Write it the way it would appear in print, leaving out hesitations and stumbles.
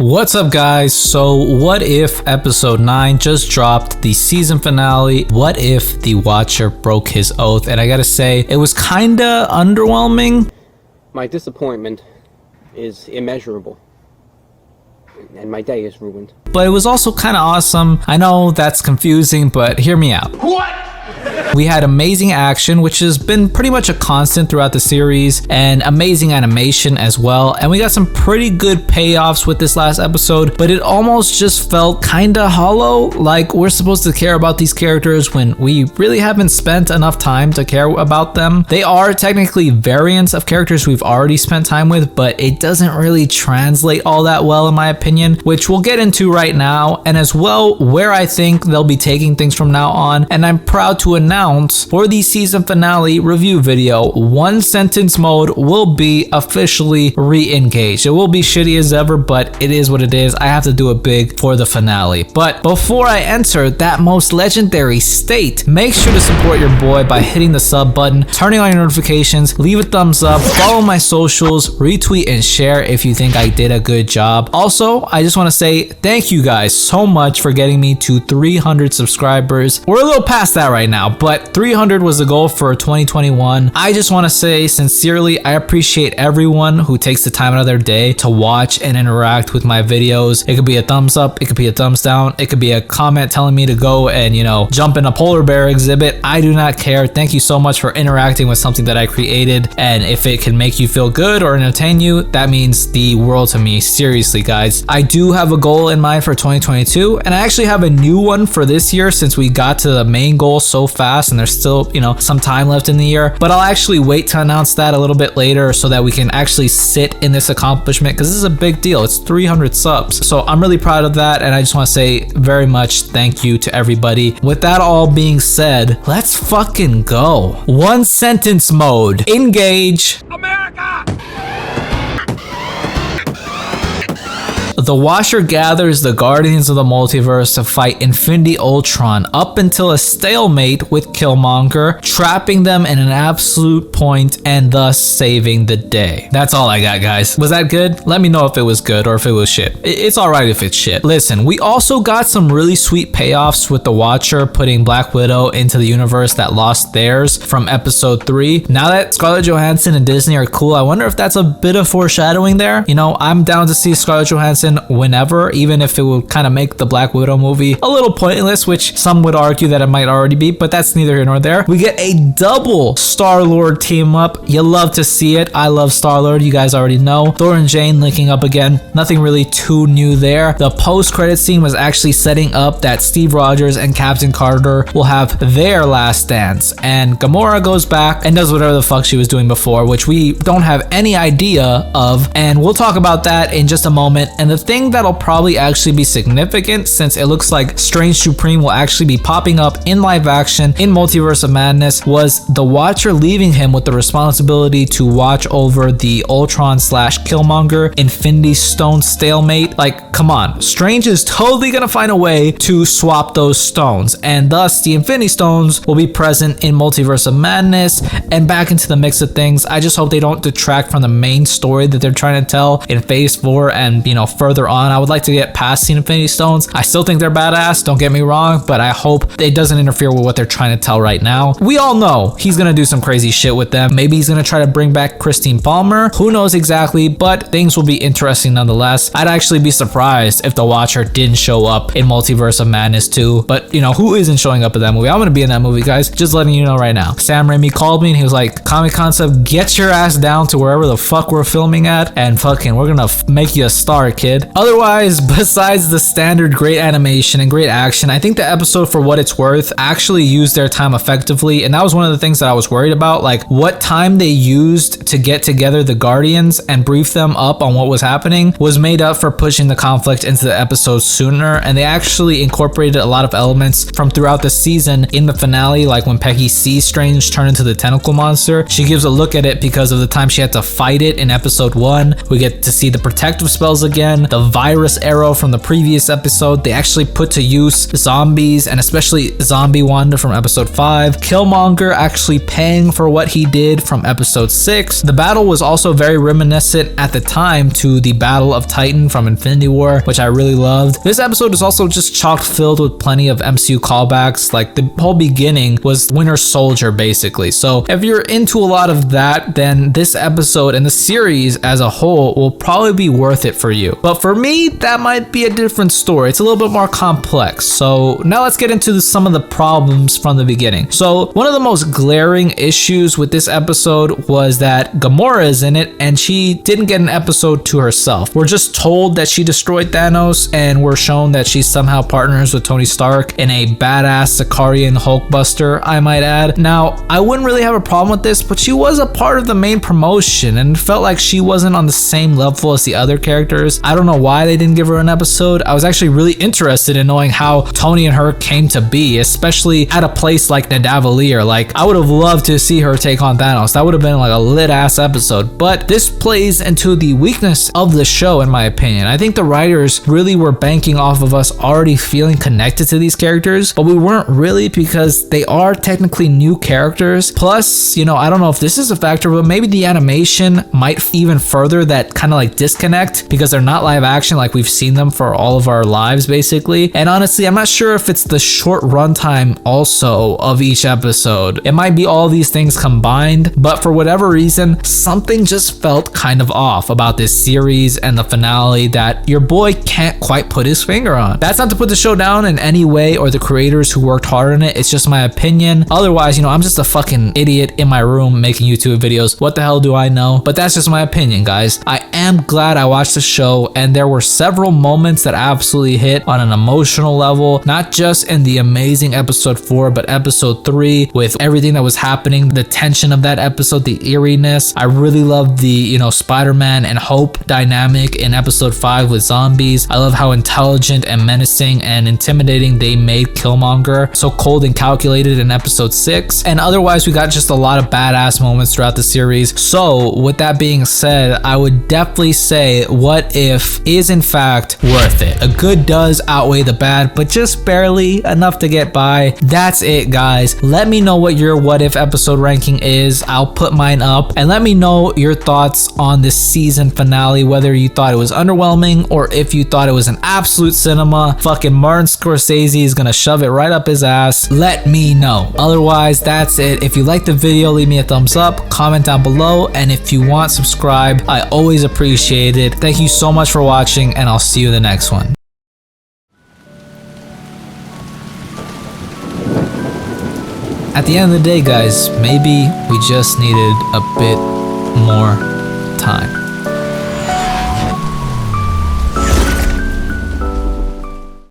What's up guys? So what if episode 9 just dropped, the season finale? What if the Watcher broke his oath? And I gotta say, it was kinda underwhelming. My disappointment is immeasurable, and my day is ruined. But it was also kinda awesome. I know that's confusing, but hear me out. What? We had amazing action, which has been pretty much a constant throughout the series, and amazing animation as well. And we got some pretty good payoffs with this last episode, but it almost just felt kinda hollow. Like we're supposed to care about these characters when we really haven't spent enough time to care about them. They are technically variants of characters we've already spent time with, but it doesn't really translate all that well in my opinion, which we'll get into right now, and as well where I think they'll be taking things from now on. And I'm proud to announce for the season finale review video, one sentence mode will be officially re-engaged. It will be shitty as ever, but it is what it is. I have to do it big for the finale. But before I enter that most legendary state, make sure to support your boy by hitting the sub button, turning on your notifications, leave a thumbs up, follow my socials, retweet and share if you think I did a good job. Also, I just want to say thank you guys so much for getting me to 300 subscribers. We're a little past that right now, but 300 was the goal for 2021. I just want to say sincerely, I appreciate everyone who takes the time out of their day to watch and interact with my videos. It could be a thumbs up, it could be a thumbs down, it could be a comment telling me to go and, you know, jump in a polar bear exhibit. I do not care. Thank you so much for interacting with something that I created. And if it can make you feel good or entertain you, that means the world to me. Seriously, guys. I do have a goal in mind for 2022, and I actually have a new one for this year since we got to the main goal so fast and there's still, you know, some time left in the year. But I'll actually wait to announce that a little bit later so that we can actually sit in this accomplishment, because this is a big deal. It's 300 subs. So I'm really proud of that, and I just want to say very much thank you to everybody. With that all being said, let's fucking go. One sentence mode. Engage. America! The Watcher gathers the Guardians of the Multiverse to fight Infinity Ultron up until a stalemate with Killmonger, trapping them in an absolute point and thus saving the day. That's all I got, guys. Was that good? Let me know if it was good or if it was shit. It's alright if it's shit. Listen, we also got some really sweet payoffs with the Watcher putting Black Widow into the universe that lost theirs from episode 3. Now that Scarlett Johansson and Disney are cool, I wonder if that's a bit of foreshadowing there. You know, I'm down to see Scarlett Johansson whenever, even if it would kind of make the Black Widow movie a little pointless, which some would argue that it might already be, but that's neither here nor there. We get a double Star-Lord team up. You love to see it. I love Star-Lord, you guys already know. Thor and Jane linking up again. Nothing really too new there. The post-credit scene was actually setting up that Steve Rogers and Captain Carter will have their last dance, and Gamora goes back and does whatever the fuck she was doing before, which we don't have any idea of, and we'll talk about that in just a moment. And the thing that'll probably actually be significant, since it looks like Strange Supreme will actually be popping up in live action in Multiverse of Madness, was the Watcher leaving him with the responsibility to watch over the Ultron / Killmonger Infinity Stone stalemate. Like, come on, Strange is totally gonna find a way to swap those stones, and thus the Infinity Stones will be present in Multiverse of Madness and back into the mix of things. I just hope they don't detract from the main story that they're trying to tell in Phase 4 and, you know, further on. I would like to get past the Infinity Stones. I still think they're badass, don't get me wrong, but I hope it doesn't interfere with what they're trying to tell right now. We all know he's gonna do some crazy shit with them. Maybe he's gonna try to bring back Christine Palmer. Who knows exactly, but things will be interesting nonetheless. I'd actually be surprised if the Watcher didn't show up in Multiverse of Madness 2, but you know, who isn't showing up in that movie? I'm gonna be in that movie, guys. Just letting you know right now. Sam Raimi called me and he was like, Comic Concept, get your ass down to wherever the fuck we're filming at, and fucking we're gonna make you a star, kid. Otherwise, besides the standard great animation and great action, I think the episode, for what it's worth, actually used their time effectively, and that was one of the things that I was worried about. Like, what time they used to get together the Guardians and brief them up on what was happening was made up for pushing the conflict into the episode sooner, and they actually incorporated a lot of elements from throughout the season in the finale. Like when Peggy sees Strange turn into the tentacle monster, she gives a look at it because of the time she had to fight it in episode 1. We get to see the protective spells again. the virus arrow from the previous episode. They actually put to use zombies, and especially Zombie Wanda from episode 5. Killmonger actually paying for what he did from episode 6. The battle was also very reminiscent at the time to the Battle of Titan from Infinity War, which I really loved. This episode is also just chock filled with plenty of MCU callbacks. Like the whole beginning was Winter Soldier basically. So if you're into a lot of that, then this episode and the series as a whole will probably be worth it for you. But for me, that might be a different story. It's a little bit more complex. So now let's get into some of the problems from the beginning. So one of the most glaring issues with this episode was that Gamora is in it and she didn't get an episode to herself. We're just told that she destroyed Thanos, and we're shown that she somehow partners with Tony Stark in a badass Sicarian Hulkbuster, I might add. Now, I wouldn't really have a problem with this, but she was a part of the main promotion and it felt like she wasn't on the same level as the other characters. I don't know why they didn't give her an episode. I was actually really interested in knowing how Tony and her came to be, especially at a place like Nidavellir. Like, I would have loved to see her take on Thanos. That would have been like a lit ass episode. But this plays into the weakness of the show, in my opinion. I think the writers really were banking off of us already feeling connected to these characters, but we weren't really, because they are technically new characters. Plus, you know, I don't know if this is a factor, but maybe the animation might even further that kind of like disconnect, because they're not live action like we've seen them for all of our lives basically. And honestly, I'm not sure if it's the short runtime also of each episode. It might be all these things combined, but for whatever reason, something just felt kind of off about this series and the finale that your boy can't quite put his finger on. That's not to put the show down in any way or the creators who worked hard on it. It's just my opinion. Otherwise, you know, I'm just a fucking idiot in my room making YouTube videos. What the hell do I know? But that's just my opinion, guys. I am glad I watched the show, and there were several moments that absolutely hit on an emotional level, not just in the amazing episode 4, but episode 3 with everything that was happening, the tension of that episode, the eeriness. I really loved the, you know, Spider-Man and Hope dynamic in episode 5 with zombies. I love how intelligent and menacing and intimidating they made Killmonger, so cold and calculated in episode 6. And otherwise, we got just a lot of badass moments throughout the series. So with that being said, I would definitely say What If is in fact worth it. A good does outweigh the bad, but just barely enough to get by. That's it, guys. Let me know what your What If episode ranking is. I'll put mine up, and let me know your thoughts on this season finale, whether you thought it was underwhelming or if you thought it was an absolute cinema. Fucking Martin Scorsese is gonna shove it right up his ass. Let me know. Otherwise, that's it. If you liked the video, leave me a thumbs up, comment down below, and if you want, subscribe. I always appreciate it. Thank you so much for watching, and I'll see you in the next one. At the end of the day, guys, maybe we just needed a bit more time.